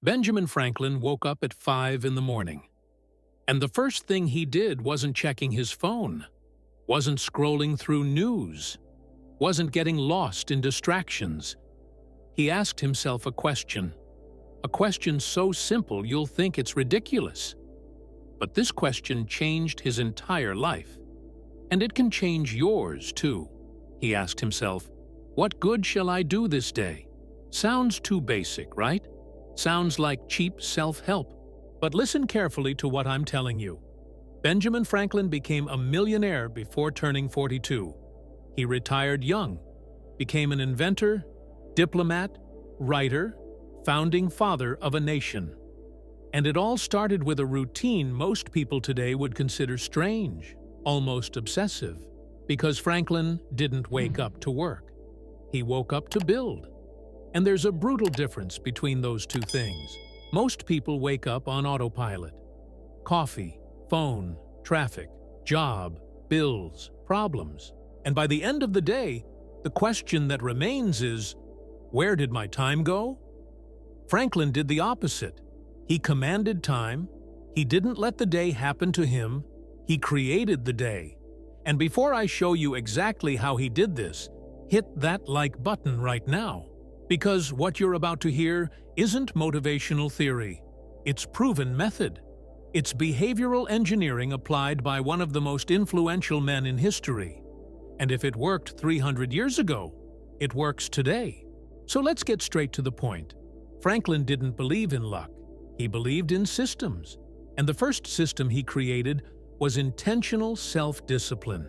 Benjamin Franklin woke up at 5 in the morning. And the first thing he did wasn't checking his phone, wasn't scrolling through news, wasn't getting lost in distractions. He asked himself a question so simple you'll think it's ridiculous. But this question changed his entire life. And it can change yours, too. He asked himself, "What good shall I do this day?" Sounds too basic, right? Sounds like cheap self-help. But listen carefully to what I'm telling you. Benjamin Franklin became a millionaire before turning 42. He retired young, became an inventor, diplomat, writer, founding father of a nation. And it all started with a routine most people today would consider strange, almost obsessive, because Franklin didn't wake up to work. He woke up to build. And there's a brutal difference between those two things. Most people wake up on autopilot. Coffee, phone, traffic, job, bills, problems. And by the end of the day, the question that remains is, where did my time go? Franklin did the opposite. He commanded time. He didn't let the day happen to him. He created the day. And before I show you exactly how he did this, hit that like button right now. Because what you're about to hear isn't motivational theory. It's proven method. It's behavioral engineering applied by one of the most influential men in history. And if it worked 300 years ago, it works today. So let's get straight to the point. Franklin didn't believe in luck. He believed in systems. And the first system he created was intentional self-discipline.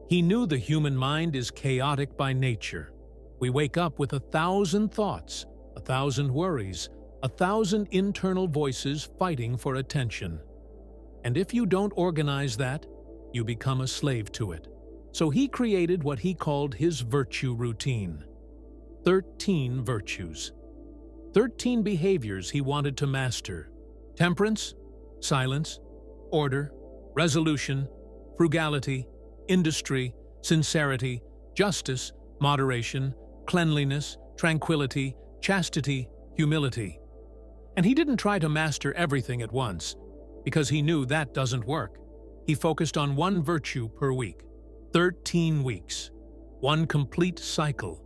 He knew the human mind is chaotic by nature. We wake up with 1,000 thoughts, 1,000 worries, 1,000 internal voices fighting for attention. And if you don't organize that, you become a slave to it. So he created what he called his virtue routine. 13 virtues. 13 behaviors he wanted to master. Temperance, silence, order, resolution, frugality, industry, sincerity, justice, moderation, cleanliness, tranquility, chastity, humility. And he didn't try to master everything at once, because he knew that doesn't work. He focused on one virtue per week. 13 weeks. One complete cycle.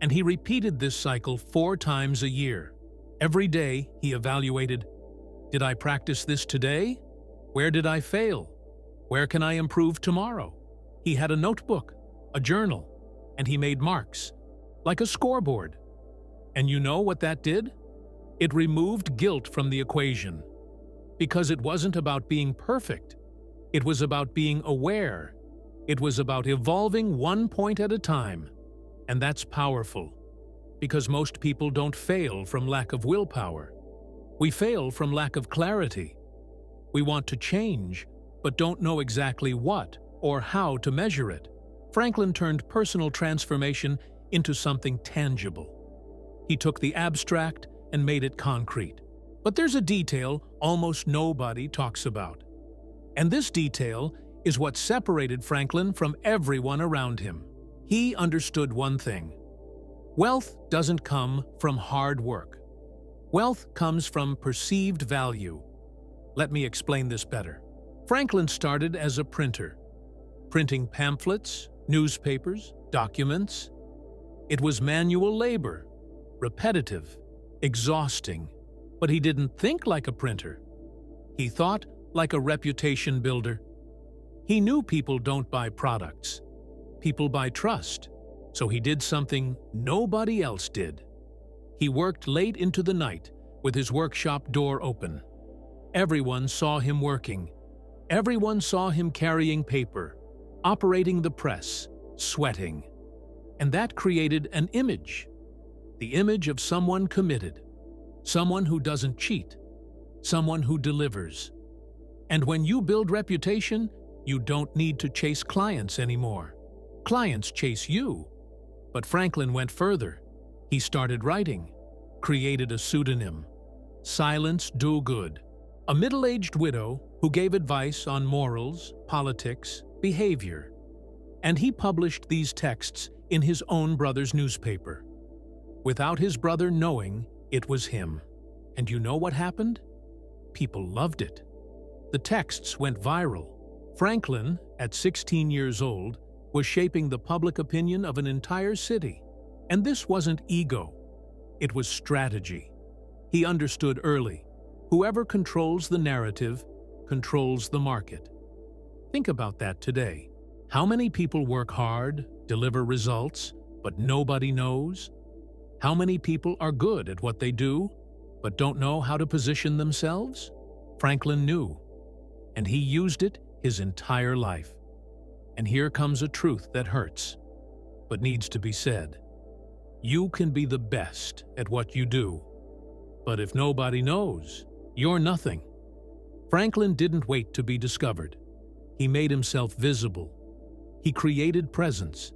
And he repeated this cycle 4 times a year. Every day he evaluated, did I practice this today? Where did I fail? Where can I improve tomorrow? He had a notebook, a journal, and he made marks, like a scoreboard. And you know what that did? It removed guilt from the equation. Because it wasn't about being perfect. It was about being aware. It was about evolving one point at a time. And that's powerful. Because most people don't fail from lack of willpower. We fail from lack of clarity. We want to change, but don't know exactly what or how to measure it. Franklin turned personal transformation into something tangible. He took the abstract and made it concrete. But there's a detail almost nobody talks about. And this detail is what separated Franklin from everyone around him. He understood one thing. Wealth doesn't come from hard work. Wealth comes from perceived value. Let me explain this better. Franklin started as a printer, printing pamphlets, newspapers, documents. It was manual labor, repetitive, exhausting, but he didn't think like a printer. He thought like a reputation builder. He knew people don't buy products. People buy trust. So he did something nobody else did. He worked late into the night with his workshop door open. Everyone saw him working. Everyone saw him carrying paper, operating the press, sweating. And that created an image. The image of someone committed. Someone who doesn't cheat. Someone who delivers. And when you build reputation, you don't need to chase clients anymore. Clients chase you. But Franklin went further. He started writing, created a pseudonym, Silence Do Good, a middle-aged widow who gave advice on morals, politics, behavior. And he published these texts in his own brother's newspaper, without his brother knowing it was him. And you know what happened? People loved it. The texts went viral. Franklin, at 16 years old, was shaping the public opinion of an entire city. And this wasn't ego. It was strategy. He understood early, whoever controls the narrative controls the market. Think about that today. How many people work hard, deliver results, but nobody knows? How many people are good at what they do, but don't know how to position themselves? Franklin knew, and he used it his entire life. And here comes a truth that hurts, but needs to be said. You can be the best at what you do, but if nobody knows, you're nothing. Franklin didn't wait to be discovered. He made himself visible. He created presence.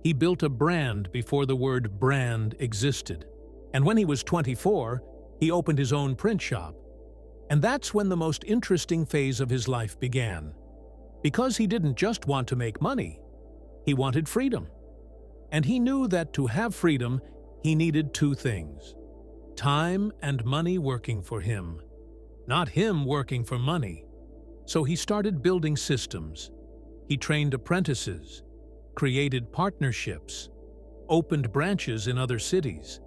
He built a brand before the word brand existed. And when he was 24, he opened his own print shop. And that's when the most interesting phase of his life began. Because he didn't just want to make money, he wanted freedom. And he knew that to have freedom, he needed two things: time and money working for him, not him working for money. So he started building systems. He trained apprentices, created partnerships, opened branches in other cities,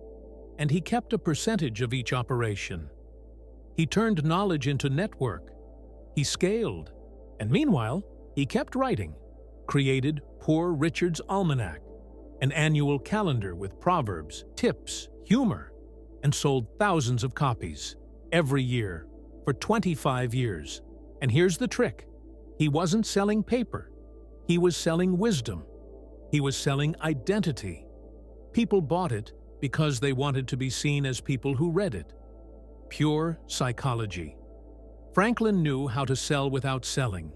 and he kept a percentage of each operation. He turned knowledge into network. He scaled. And meanwhile, he kept writing, created Poor Richard's Almanac, an annual calendar with proverbs, tips, humor, and sold thousands of copies every year for 25 years. And here's the trick. He wasn't selling paper. He was selling wisdom. He was selling identity. People bought it because they wanted to be seen as people who read it. Pure psychology. Franklin knew how to sell without selling.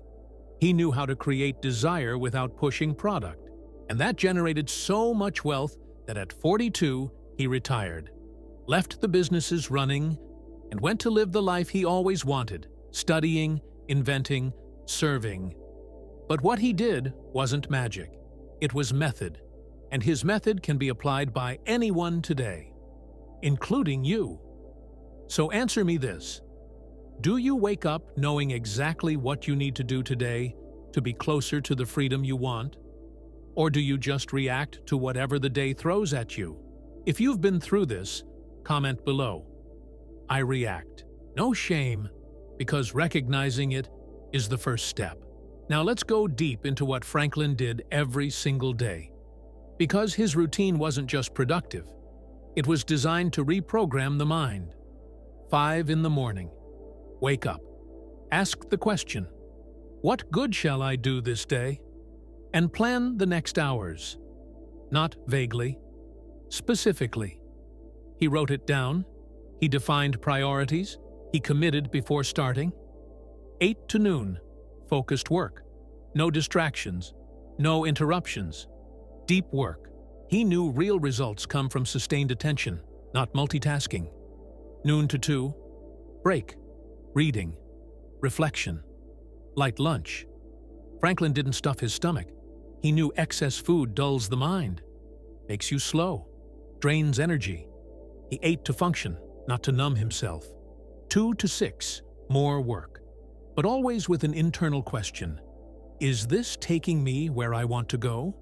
He knew how to create desire without pushing product. And that generated so much wealth that at 42, he retired, left the businesses running, and went to live the life he always wanted, studying, inventing, serving. But what he did wasn't magic. It was method. And his method can be applied by anyone today, including you. So answer me this. Do you wake up knowing exactly what you need to do today to be closer to the freedom you want? Or do you just react to whatever the day throws at you? If you've been through this, comment below. I react. No shame, because recognizing it is the first step. Now let's go deep into what Franklin did every single day. Because his routine wasn't just productive. It was designed to reprogram the mind. 5 in the morning. Wake up. Ask the question, what good shall I do this day? And plan the next hours. Not vaguely, specifically. He wrote it down. He defined priorities. He committed before starting. 8 to noon. Focused work. No distractions. No interruptions. Deep work. He knew real results come from sustained attention, not multitasking. Noon to 2. Break. Reading. Reflection. Light lunch. Franklin didn't stuff his stomach. He knew excess food dulls the mind, makes you slow, drains energy. He ate to function, not to numb himself. 2 to 6. More work. But always with an internal question. Is this taking me where I want to go?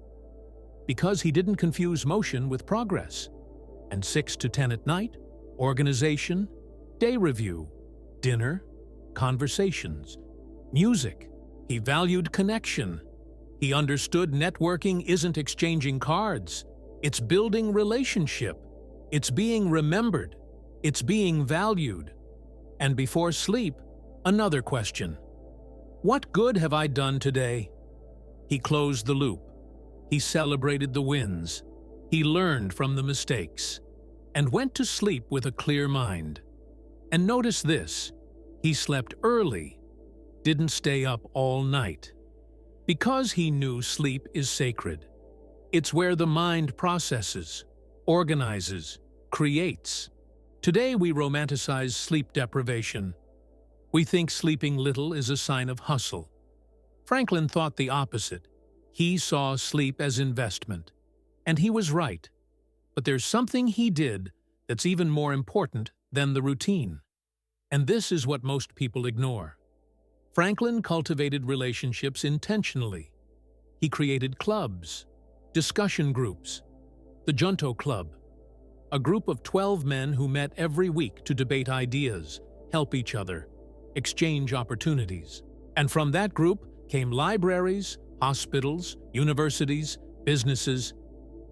Because he didn't confuse motion with progress. And 6 to 10 at night, organization, day review, dinner, conversations, music. He valued connection. He understood networking isn't exchanging cards. It's building relationship. It's being remembered. It's being valued. And before sleep, another question. What good have I done today? He closed the loop. He celebrated the wins. He learned from the mistakes and went to sleep with a clear mind. And notice this, he slept early, didn't stay up all night. Because he knew sleep is sacred. It's where the mind processes, organizes, creates. Today we romanticize sleep deprivation. We think sleeping little is a sign of hustle. Franklin thought the opposite. He saw sleep as investment. And he was right. But there's something he did that's even more important then the routine. And this is what most people ignore. Franklin cultivated relationships intentionally. He created clubs, discussion groups, the Junto Club, a group of 12 men who met every week to debate ideas, help each other, exchange opportunities. And from that group came libraries, hospitals, universities, businesses.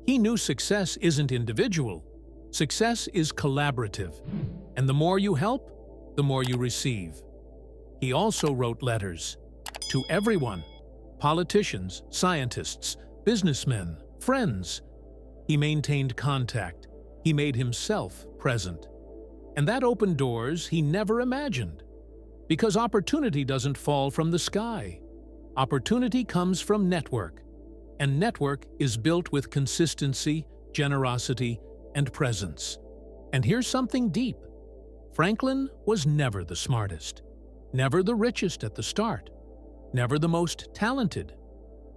He knew success isn't individual. Success is collaborative. And the more you help, the more you receive. He also wrote letters to everyone: politicians, scientists, businessmen, friends. He maintained contact. He made himself present. And that opened doors he never imagined. Because opportunity doesn't fall from the sky. Opportunity comes from network. And network is built with consistency, generosity, and presence. And here's something deep. Franklin was never the smartest, never the richest at the start, never the most talented,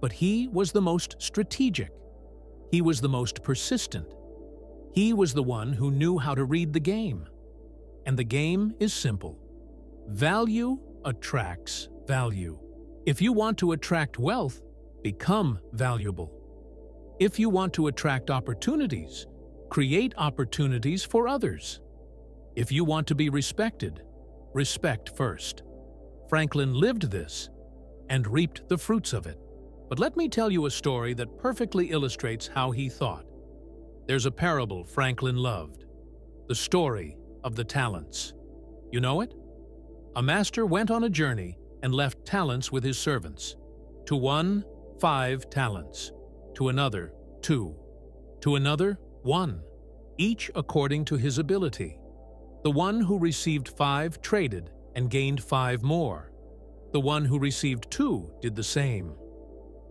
but he was the most strategic. He was the most persistent. He was the one who knew how to read the game. And the game is simple. Value attracts value. If you want to attract wealth, become valuable. If you want to attract opportunities, create opportunities for others. If you want to be respected, respect first. Franklin lived this and reaped the fruits of it. But let me tell you a story that perfectly illustrates how he thought. There's a parable Franklin loved, the story of the talents. You know it? A master went on a journey and left talents with his servants. To one, 5 talents. To another, 2. To another, 1. Each according to his ability. The one who received 5 traded and gained 5 more. The one who received 2 did the same.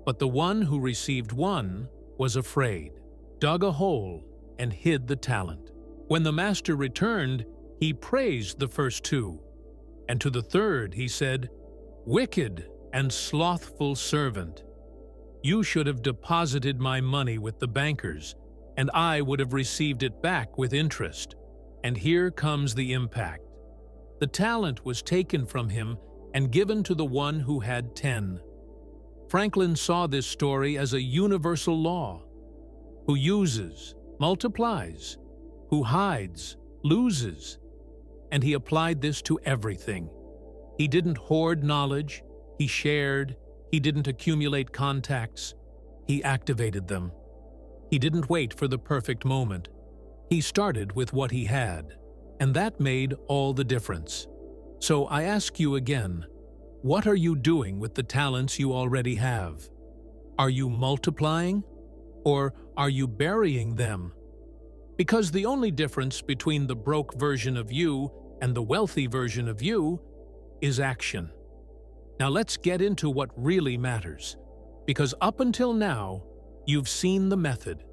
But the one who received 1 was afraid, dug a hole, and hid the talent. When the master returned, he praised the first 2. And to the third he said, "Wicked and slothful servant, you should have deposited my money with the bankers, and I would have received it back with interest." And here comes the impact. The talent was taken from him and given to the one who had 10. Franklin saw this story as a universal law. Who uses, multiplies. Who hides, loses. And he applied this to everything. He didn't hoard knowledge, he shared, he didn't accumulate contacts, he activated them. He didn't wait for the perfect moment. He started with what he had, and that made all the difference. So I ask you again, what are you doing with the talents you already have? Are you multiplying, or are you burying them? Because the only difference between the broke version of you and the wealthy version of you is action. Now let's get into what really matters. Because up until now, you've seen the method,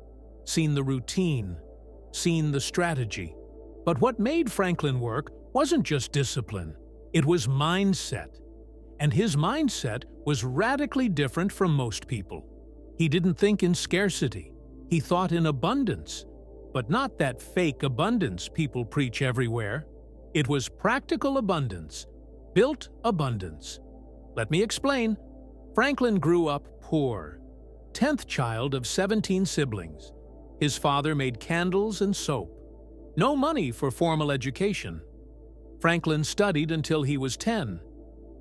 seen the routine, seen the strategy. But what made Franklin work wasn't just discipline, it was mindset. And his mindset was radically different from most people. He didn't think in scarcity, he thought in abundance. But not that fake abundance people preach everywhere. It was practical abundance, built abundance. Let me explain. Franklin grew up poor, 10th child of 17 siblings. His father made candles and soap. No money for formal education. Franklin studied until he was 10.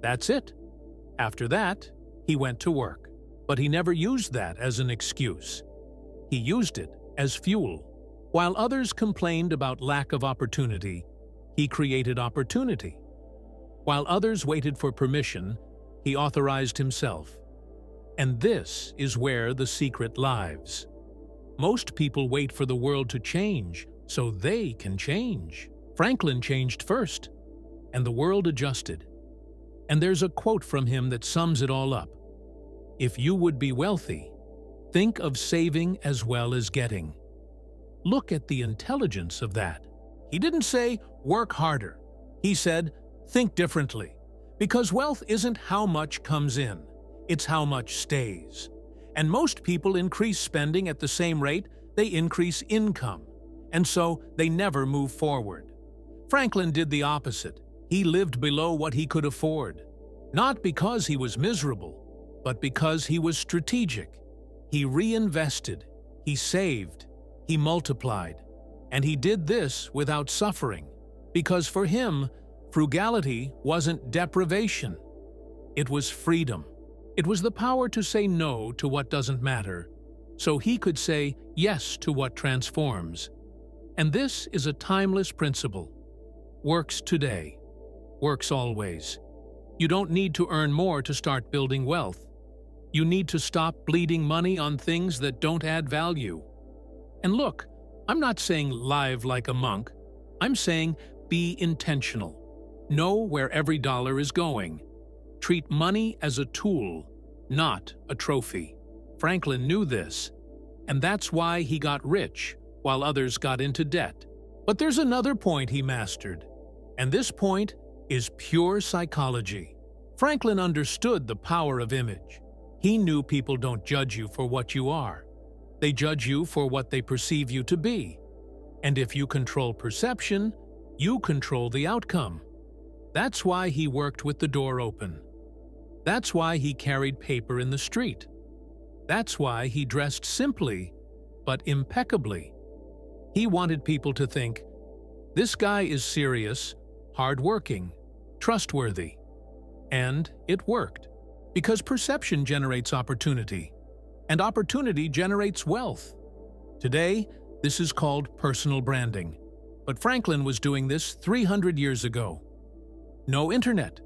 That's it. After that, he went to work. But he never used that as an excuse. He used it as fuel. While others complained about lack of opportunity, he created opportunity. While others waited for permission, he authorized himself. And this is where the secret lies. Most people wait for the world to change so they can change. Franklin changed first, and the world adjusted. And there's a quote from him that sums it all up. If you would be wealthy, think of saving as well as getting. Look at the intelligence of that. He didn't say, work harder. He said, think differently. Because wealth isn't how much comes in, it's how much stays. And most people increase spending at the same rate they increase income, and so they never move forward. Franklin did the opposite. He lived below what he could afford. Not because he was miserable, but because he was strategic. He reinvested, he saved, he multiplied. And he did this without suffering, because for him, frugality wasn't deprivation. It was freedom. It was the power to say no to what doesn't matter, so he could say yes to what transforms. And this is a timeless principle. Works today. Works always. You don't need to earn more to start building wealth. You need to stop bleeding money on things that don't add value. And look, I'm not saying live like a monk. I'm saying be intentional. Know where every dollar is going. Treat money as a tool, not a trophy. Franklin knew this, and that's why he got rich while others got into debt. But there's another point he mastered, and this point is pure psychology. Franklin understood the power of image. He knew people don't judge you for what you are. They judge you for what they perceive you to be. And if you control perception, you control the outcome. That's why he worked with the door open. That's why he carried paper in the street. That's why he dressed simply, but impeccably. He wanted people to think, this guy is serious, hardworking, trustworthy. And it worked, because perception generates opportunity, and opportunity generates wealth. Today, this is called personal branding, but Franklin was doing this 300 years ago. No internet,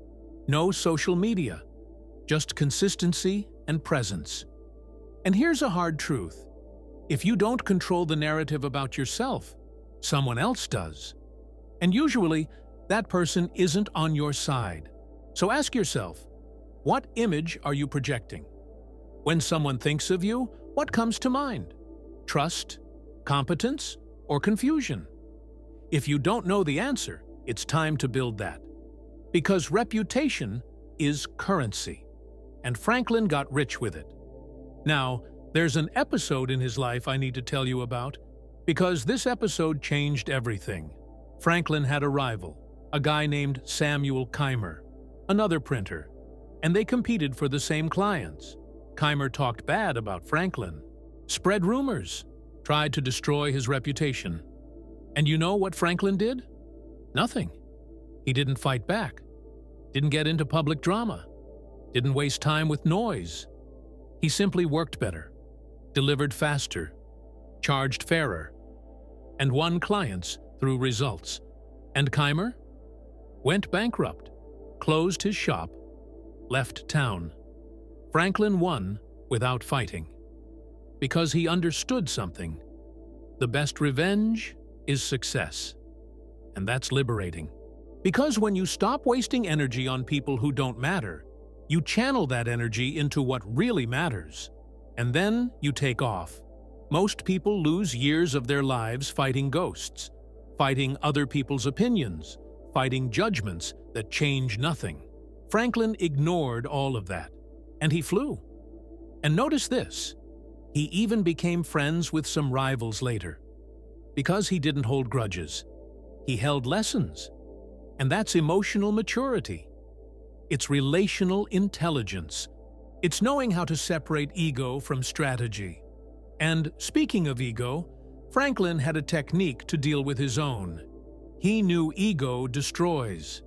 no social media, just consistency and presence. And here's a hard truth. If you don't control the narrative about yourself, someone else does. And usually, that person isn't on your side. So ask yourself, what image are you projecting? When someone thinks of you, what comes to mind? Trust, competence, or confusion? If you don't know the answer, it's time to build that. Because reputation is currency, and Franklin got rich with it. Now, there's an episode in his life I need to tell you about, because this episode changed everything. Franklin had a rival, a guy named Samuel Keimer, another printer, and they competed for the same clients. Keimer talked bad about Franklin, spread rumors, tried to destroy his reputation. And you know what Franklin did? Nothing. He didn't fight back, didn't get into public drama, didn't waste time with noise. He simply worked better, delivered faster, charged fairer, and won clients through results. And Keimer went bankrupt, closed his shop, left town. Franklin won without fighting, because he understood something. The best revenge is success, and that's liberating. Because when you stop wasting energy on people who don't matter, you channel that energy into what really matters, and then you take off. Most people lose years of their lives fighting ghosts, fighting other people's opinions, fighting judgments that change nothing. Franklin ignored all of that, and he flew. And notice this, he even became friends with some rivals later. Because he didn't hold grudges, he held lessons. And that's emotional maturity. It's relational intelligence. It's knowing how to separate ego from strategy. And speaking of ego, Franklin had a technique to deal with his own. He knew ego destroys.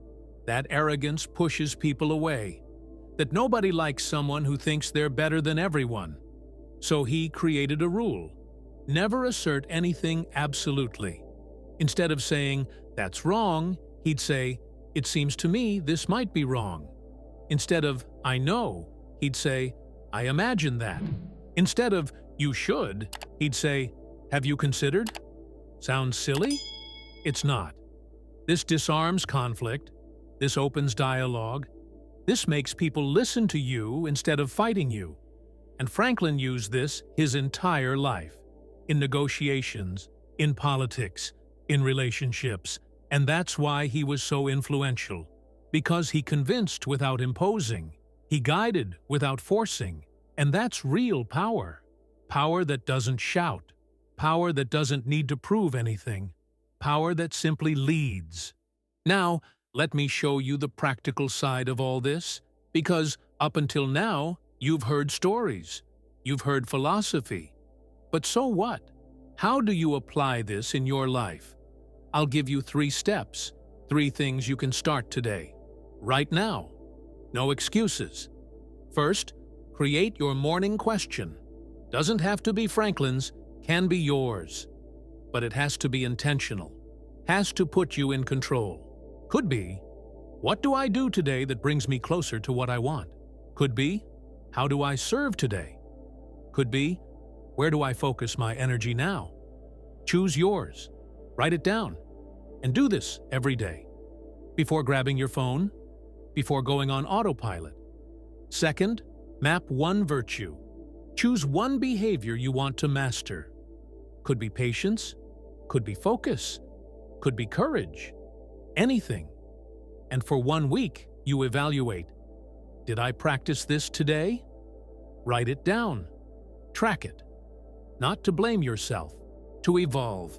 That arrogance pushes people away. That nobody likes someone who thinks they're better than everyone. So he created a rule. Never assert anything absolutely. Instead of saying, that's wrong, he'd say, it seems to me this might be wrong. Instead of, I know, he'd say, I imagine that. Instead of, you should, he'd say, have you considered? Sounds silly? It's not. This disarms conflict. This opens dialogue. This makes people listen to you instead of fighting you. And Franklin used this his entire life. In negotiations, in politics, in relationships. And that's why he was so influential. Because he convinced without imposing. He guided without forcing. And that's real power. Power that doesn't shout. Power that doesn't need to prove anything. Power that simply leads. Now, let me show you the practical side of all this, because up until now, you've heard stories, you've heard philosophy. But so what? How do you apply this in your life? I'll give you 3 steps, 3 things you can start today, right now. No excuses. First, create your morning question. Doesn't have to be Franklin's, can be yours. But it has to be intentional, has to put you in control. Could be, what do I do today that brings me closer to what I want? Could be, how do I serve today? Could be, where do I focus my energy now? Choose yours, write it down, and do this every day. Before grabbing your phone, before going on autopilot. Second, map one virtue. Choose one behavior you want to master. Could be patience, could be focus, could be courage, anything. And for 1 week, you evaluate. Did I practice this today? Write it down. Track it. Not to blame yourself, to evolve.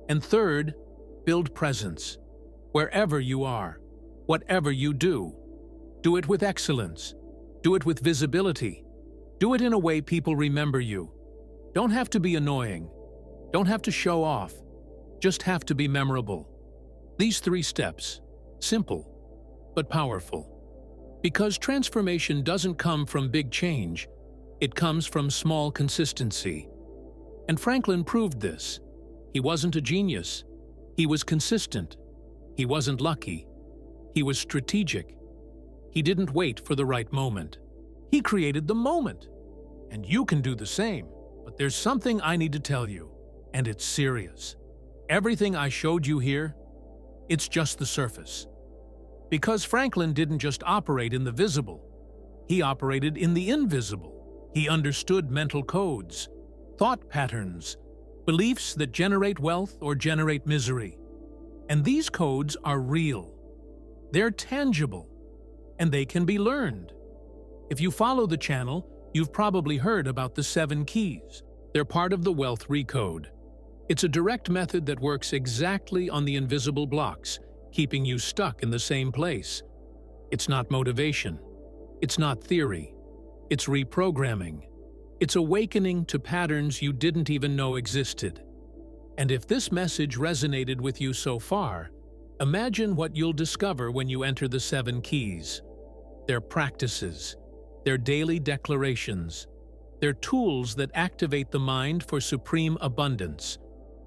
And third, build presence. Wherever you are, whatever you do, do it with excellence. Do it with visibility. Do it in a way people remember you. Don't have to be annoying. Don't have to show off. Just have to be memorable. These 3 steps, simple, but powerful. Because transformation doesn't come from big change, it comes from small consistency. And Franklin proved this. He wasn't a genius. He was consistent. He wasn't lucky. He was strategic. He didn't wait for the right moment. He created the moment. And you can do the same. But there's something I need to tell you, and it's serious. Everything I showed you here, it's just the surface. Because Franklin didn't just operate in the visible. He operated in the invisible. He understood mental codes, thought patterns, beliefs that generate wealth or generate misery. And these codes are real. They're tangible, and they can be learned. If you follow the channel, you've probably heard about the 7 keys. They're part of the Wealth Recode. It's a direct method that works exactly on the invisible blocks, keeping you stuck in the same place. It's not motivation. It's not theory. It's reprogramming. It's awakening to patterns you didn't even know existed. And if this message resonated with you so far, imagine what you'll discover when you enter the 7 keys. They're practices. They're daily declarations. They're tools that activate the mind for supreme abundance.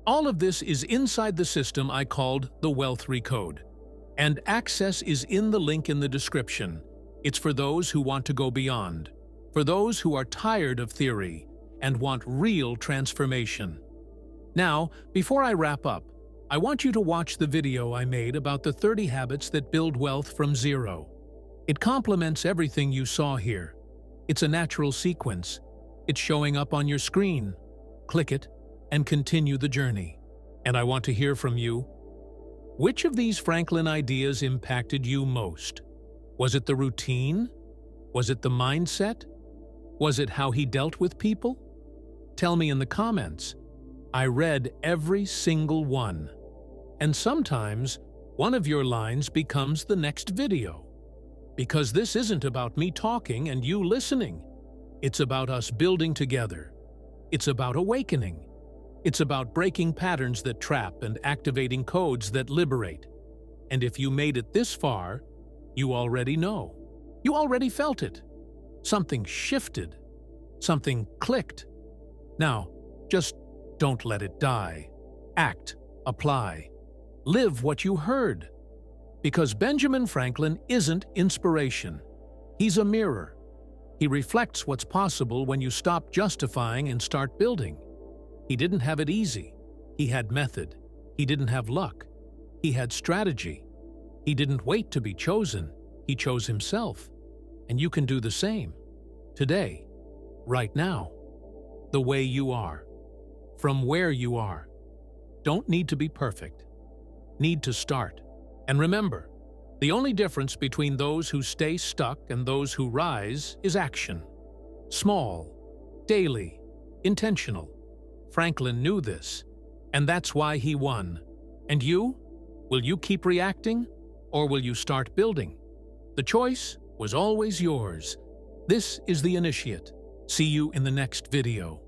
All of this is inside the system I called the Wealth Recode. And access is in the link in the description. It's for those who want to go beyond, for those who are tired of theory and want real transformation. Now, before I wrap up, I want you to watch the video I made about the 30 habits that build wealth from zero. It complements everything you saw here. It's a natural sequence. It's showing up on your screen. Click it and continue the journey. And I want to hear from you. Which of these Franklin ideas impacted you most? Was it the routine? Was it the mindset? Was it how he dealt with people? Tell me in the comments. I read every single one. And sometimes, one of your lines becomes the next video. Because this isn't about me talking and you listening. It's about us building together. It's about awakening. It's about breaking patterns that trap and activating codes that liberate. And if you made it this far, you already know. You already felt it. Something shifted. Something clicked. Now, just don't let it die. Act. Apply. Live what you heard. Because Benjamin Franklin isn't inspiration. He's a mirror. He reflects what's possible when you stop justifying and start building. He didn't have it easy. He had method. He didn't have luck. He had strategy. He didn't wait to be chosen. He chose himself. And you can do the same. Today. Right now. The way you are. From where you are. Don't need to be perfect. Need to start. And remember, the only difference between those who stay stuck and those who rise is action. Small, daily, intentional. Franklin knew this, and that's why he won. And you? Will you keep reacting, or will you start building? The choice was always yours. This is The Initiate. See you in the next video.